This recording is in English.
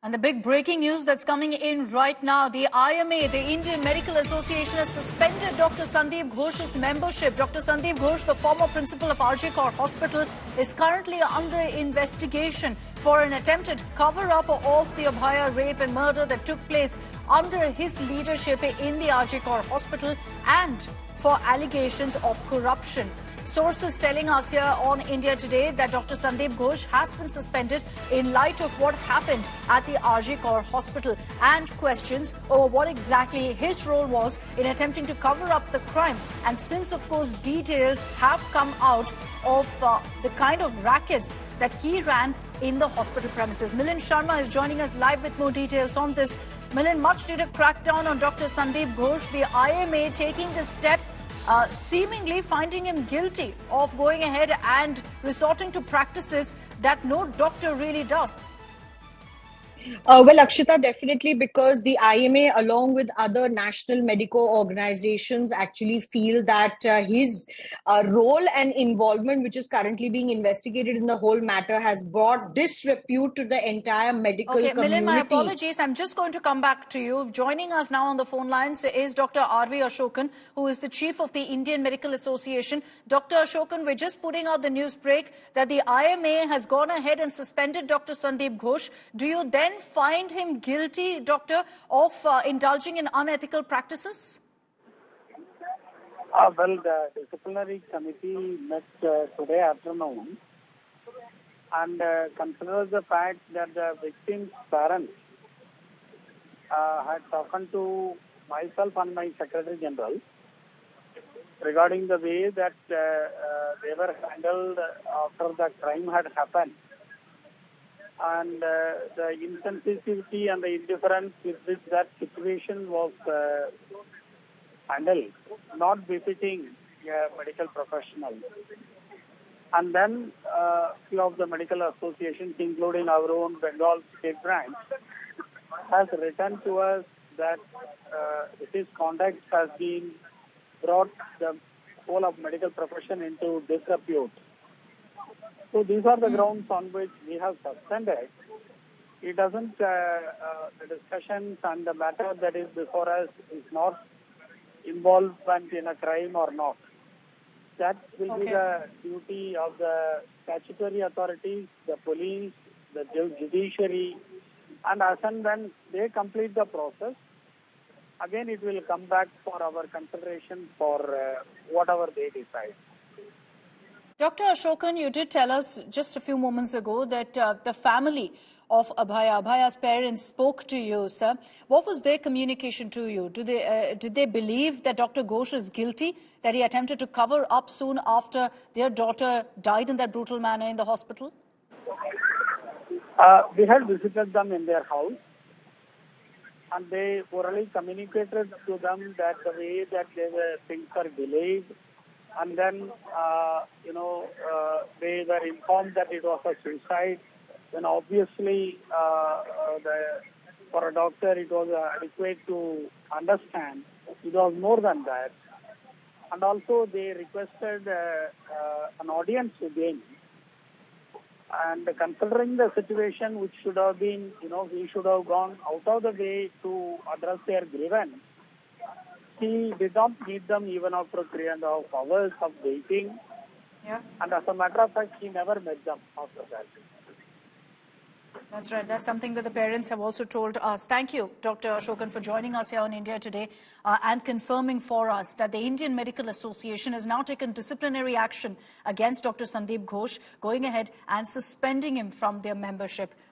And the big breaking news that's coming in right now, the IMA, the Indian Medical Association, has suspended Dr. Sandip Ghosh's membership. Dr. Sandip Ghosh, the former principal of RG Kar Hospital, is currently under investigation for an attempted cover-up of the Abhaya rape and murder that took place under his leadership in the RG Kar Hospital and for allegations of corruption. Sources telling us here on India Today that Dr. Sandip Ghosh has been suspended in light of what happened at the RG Kar Hospital and questions over what exactly his role was in attempting to cover up the crime. And since, of course, details have come out of the kind of rackets that he ran in the hospital premises. Milind Sharma is joining us live with more details on this. Milind, much did a crackdown on Dr. Sandip Ghosh, the IMA taking this step, seemingly finding him guilty of going ahead and resorting to practices that no doctor really does. Well, Akshita, definitely, because the IMA, along with other national medical organizations, actually feel that his role and involvement, which is currently being investigated in the whole matter, has brought disrepute to the entire medical community. Milind, my apologies. I'm just going to come back to you. Joining us now on the phone lines is Dr. R.V. Ashokan, who is the chief of the Indian Medical Association. Dr. Ashokan, we're just putting out the news break that the IMA has gone ahead and suspended Dr. Sandip Ghosh. Do you then find him guilty, Doctor, of indulging in unethical practices? Well, the disciplinary committee met today afternoon and considers the fact that the victim's parents had spoken to myself and my Secretary General regarding the way that they were handled after the crime had happened. And the insensitivity and the indifference with which that situation was handled, not befitting a medical professional. And then few of the medical associations, including our own Bengal state branch, has written to us that his conduct has been brought the whole of medical profession into disrepute. So these are the grounds on which we have suspended. It doesn't, the discussions and the matter that is before us is not involvement in a crime or not. That will be the duty of the statutory authorities, the police, the judiciary, and as and when they complete the process, again it will come back for our consideration for whatever they decide. Dr. Ashokan, you did tell us just a few moments ago that the family of Abhaya's parents spoke to you, sir. What was their communication to you? Did they believe that Dr. Ghosh is guilty, that he attempted to cover up soon after their daughter died in that brutal manner in the hospital? We had visited them in their house, and they orally communicated to them that the way that things were delayed, and then, they were informed that it was a suicide. Then obviously, for a doctor, it was adequate to understand it was more than that. And also, they requested an audience with him. And considering the situation, which should have been, we should have gone out of the way to address their grievance. He did not meet them even after 3.5 hours of waiting. Yeah. And as a matter of fact, he never met them after that. That's right. That's something that the parents have also told us. Thank you, Dr. Ashokan, for joining us here on India Today and confirming for us that the Indian Medical Association has now taken disciplinary action against Dr. Sandip Ghosh, going ahead and suspending him from their membership.